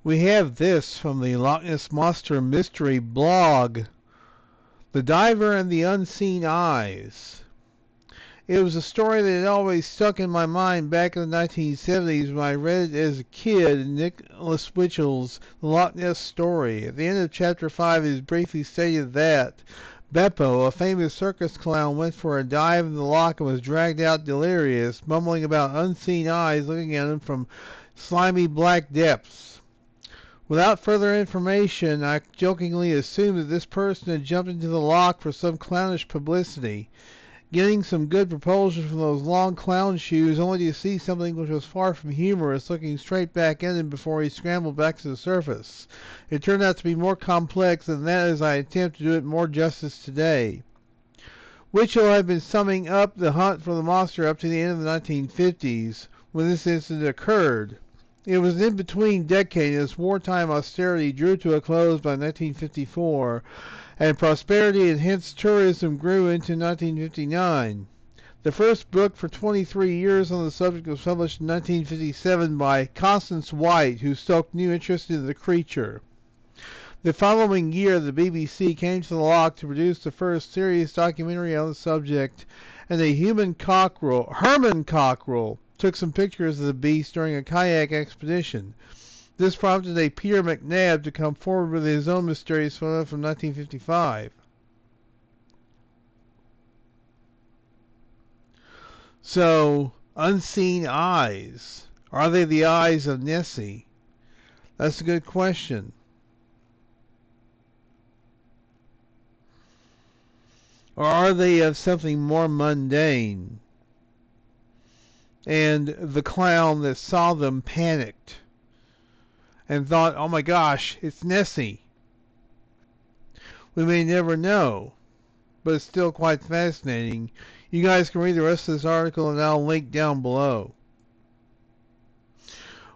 We have this from the Loch Ness Monster Mystery blog. The Diver and the Unseen Eyes. It was a story that had always stuck in my mind back in the 1970s when I read it as a kid in Nicholas Witchell's The Loch Ness Story. At the end of chapter 5 it is briefly stated that Beppo, a famous circus clown, went for a dive in the loch and was dragged out delirious, mumbling about unseen eyes looking at him from slimy black depths. Without further information, I jokingly assumed that this person had jumped into the loch for some clownish publicity, getting some good propulsion from those long clown shoes, only to see something which was far from humorous looking straight back at him before he scrambled back to the surface. It turned out to be more complex than that as I attempt to do it more justice today. Witchell had been summing up the hunt for the monster up to the end of the 1950s when this incident occurred. It was an in-between decade as wartime austerity drew to a close by 1954, and prosperity and hence tourism grew into 1959. The first book for 23 years on the subject was published in 1957 by Constance White, who stoked new interest in the creature. The following year, the BBC came to the loch to produce the first serious documentary on the subject, and a Herman Cockrell, took some pictures of the beast during a kayak expedition. This prompted a Peter McNabb to come forward with his own mysterious photo from 1955. So, unseen eyes. Are they the eyes of Nessie? That's a good question. Or are they of something more mundane? And the clown that saw them panicked and thought, oh my gosh, it's Nessie. We may never know, but it's still quite fascinating. You guys can read the rest of this article and I'll link down below.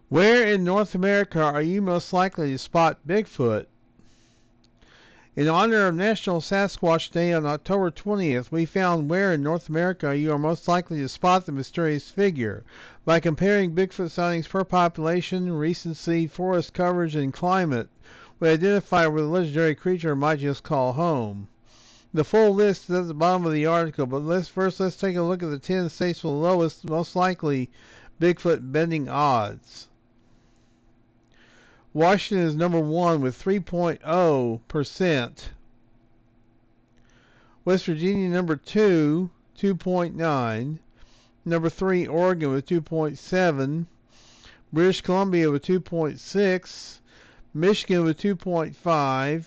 Where in North America are you most likely to spot Bigfoot? In honor of National Sasquatch Day on October 20th, we found where in North America you are most likely to spot the mysterious figure by comparing Bigfoot sightings per population, recency, forest coverage, and climate. We identify where the legendary creature might just call home. The full list is at the bottom of the article, but let's take a look at the 10 states with the lowest, most likely Bigfoot bending odds. Washington is number 1 with 3.0%. West Virginia number 2, 2.9. Number 3, Oregon with 2.7. British Columbia with 2.6. Michigan with 2.5.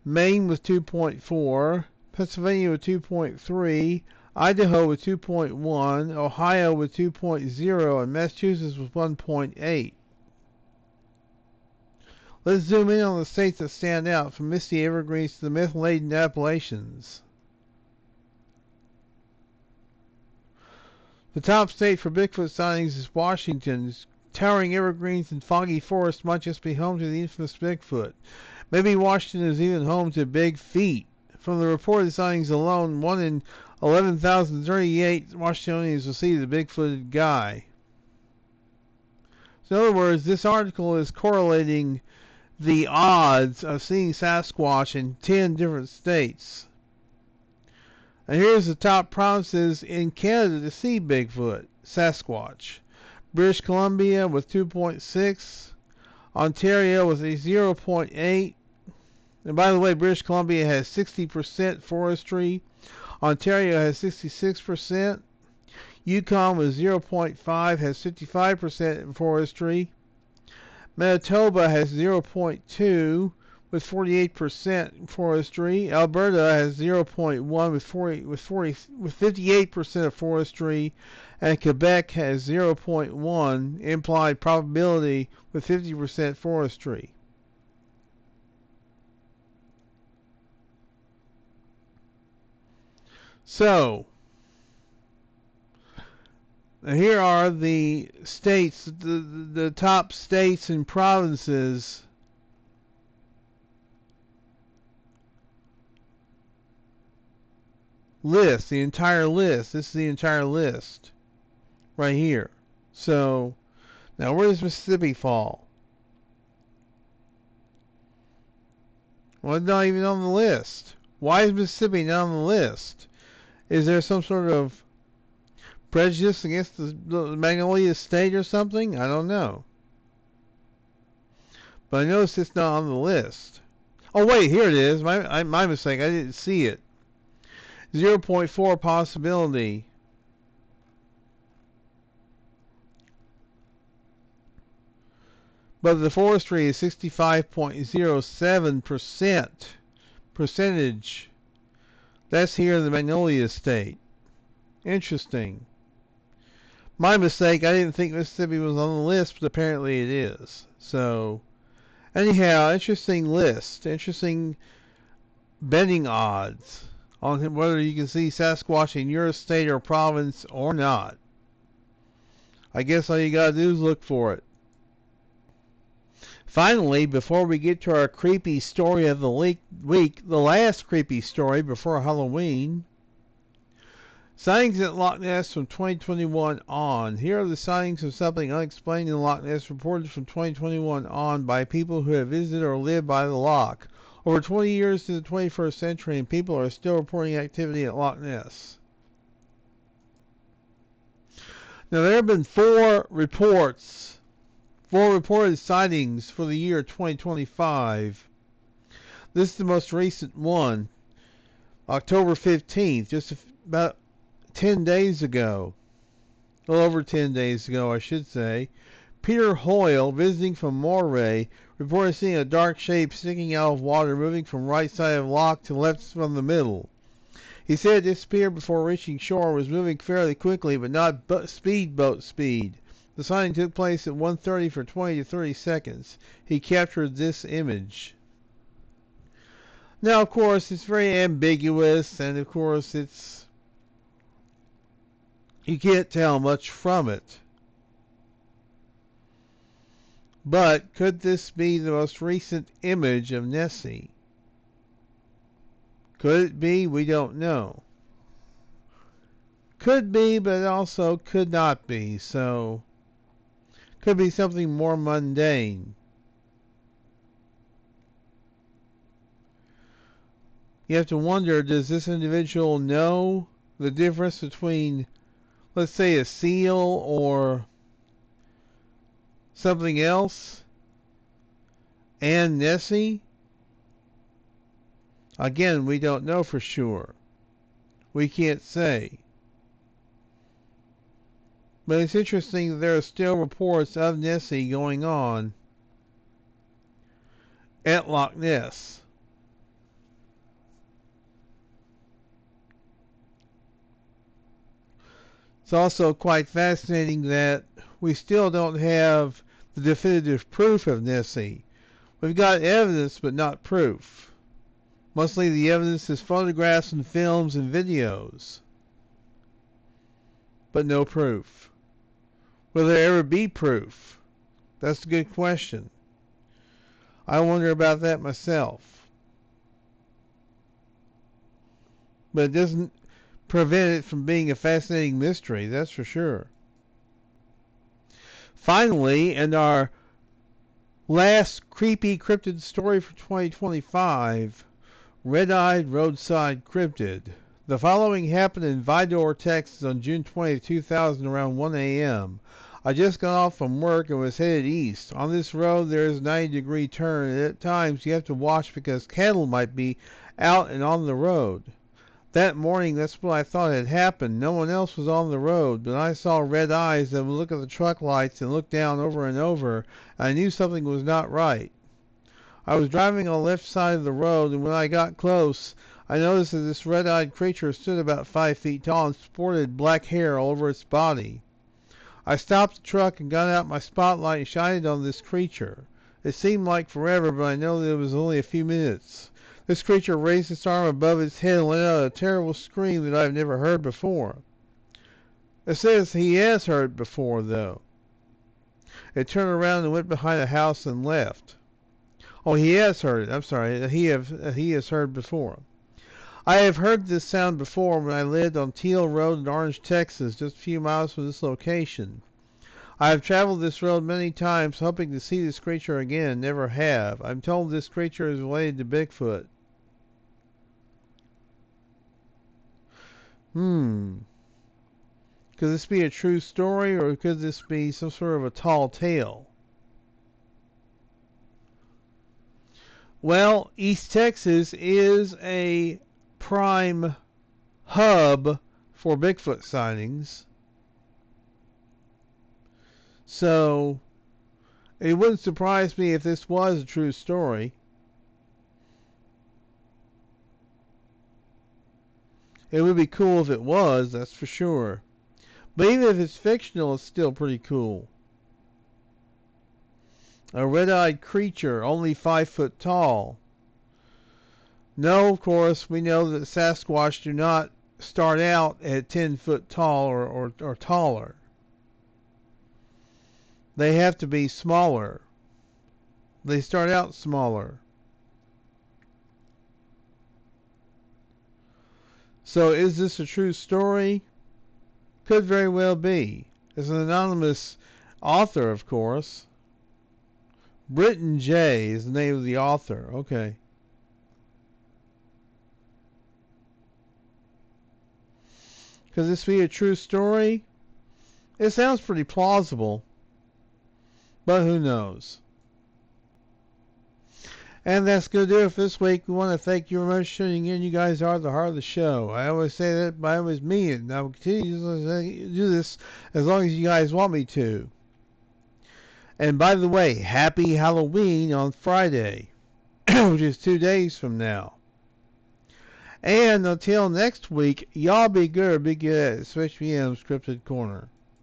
Maine with 2.4. Pennsylvania with 2.3. Idaho with 2.1. Ohio with 2.0. And Massachusetts with 1.8. Let's zoom in on the states that stand out, from misty Everglades to the myth-laden Appalachians. The top state for Bigfoot sightings is Washington. Towering evergreens and foggy forests might just be home to the infamous Bigfoot. Maybe Washington is even home to Big Feet. From the reported sightings alone, 1 in 11,038 Washingtonians will see the big-footed guy. So in other words, this article is correlating the odds of seeing Sasquatch in 10 different states. And here's the top provinces in Canada to see Bigfoot, Sasquatch. British Columbia with 2.6, Ontario with a 0.8. And by the way, British Columbia has 60% forestry. Ontario has 66%. Yukon with 0.5 has 55% forestry. Manitoba has 0.2 with 48% forestry. Alberta has 0.1 with 58% of forestry, and Quebec has 0.1 implied probability with 50% forestry. So, here are the states, the top states and provinces list, the entire list. This is the entire list right here. So, now where does Mississippi fall? Well, it's not even on the list. Why is Mississippi not on the list? Is there some sort of prejudice against the Magnolia State or something? I don't know. But I noticed it's not on the list. Oh, wait, here it is. My mistake. I didn't see it. 0.4 possibility. But the forestry is 65.07% percentage. That's here in the Magnolia State. Interesting. My mistake. I didn't think Mississippi was on the list, but apparently it is. So, anyhow, interesting list. Interesting betting odds on whether you can see Sasquatch in your state or province or not. I guess all you gotta do is look for it. Finally, before we get to our creepy story of the week, the last creepy story before Halloween, sightings at Loch Ness from 2021 on. Here are the sightings of something unexplained in Loch Ness reported from 2021 on by people who have visited or lived by the loch. Over 20 years to the 21st century, and people are still reporting activity at Loch Ness. Now, there have been four reported sightings for the year 2025. This is the most recent one, October 15th, just about 10 days ago. A little over 10 days ago, I should say. Peter Hoyle, visiting from Moray, reported seeing a dark shape sticking out of water, moving from right side of the loch to left from the middle. He said it disappeared before reaching shore, was moving fairly quickly, but not speedboat speed. The sighting took place at 1:30 for 20 to 30 seconds. He captured this image. Now, of course, it's very ambiguous, and of course, you can't tell much from it. But could this be the most recent image of Nessie? Could it be? We don't know. Could be, but also could not be. So, could be something more mundane. You have to wonder, does this individual know the difference between, let's say, a seal or something else and Nessie? Again, we don't know for sure. We can't say. But it's interesting that there are still reports of Nessie going on at Loch Ness. It's also quite fascinating that we still don't have the definitive proof of Nessie. We've got evidence, but not proof. Mostly the evidence is photographs and films and videos, but no proof. Will there ever be proof? That's a good question. I wonder about that myself. But it doesn't prevent it from being a fascinating mystery, that's for sure. Finally, and our last creepy cryptid story for 2025, Red-Eyed Roadside Cryptid. The following happened in Vidor, Texas on June 20, 2000 around 1 a.m. I just got off from work and was headed east. On this road there is a 90-degree turn, and at times you have to watch because cattle might be out and on the road. That morning that's what I thought had happened. No one else was on the road, but I saw red eyes that would look at the truck lights and look down over and over. I knew something was not right. I was driving on the left side of the road, and when I got close, I noticed that this red-eyed creature stood about 5 feet tall and sported black hair all over its body. I stopped the truck and got out my spotlight and shined on this creature. It seemed like forever, but I know that it was only a few minutes. This creature raised its arm above its head and let out a terrible scream that I have never heard before. It says he has heard before, though. It turned around and went behind a house and left. Oh, he has heard it. I'm sorry. He has heard before. I have heard this sound before when I lived on Teal Road in Orange, Texas, just a few miles from this location. I have traveled this road many times hoping to see this creature again, never have. I'm told this creature is related to Bigfoot. Could this be a true story, or could this be some sort of a tall tale? Well, East Texas is a prime hub for Bigfoot sightings. So, it wouldn't surprise me if this was a true story. It would be cool if it was, that's for sure. But even if it's fictional, it's still pretty cool. A red-eyed creature, only 5 foot tall. No, of course, we know that Sasquatch do not start out at 10 foot tall or taller. They have to be smaller. They start out smaller. So is this a true story? Could very well be. It's an anonymous author, of course. Britton J is the name of the author. Okay. Could this be a true story? It sounds pretty plausible. But who knows? And that's going to do it for this week. We want to thank you very much for tuning in. You guys are the heart of the show. I always say that, but I always mean it. And I will continue to do this as long as you guys want me to. And by the way, happy Halloween on Friday, which is 2 days from now. And until next week, y'all be good at HBM's Cryptid-Corner.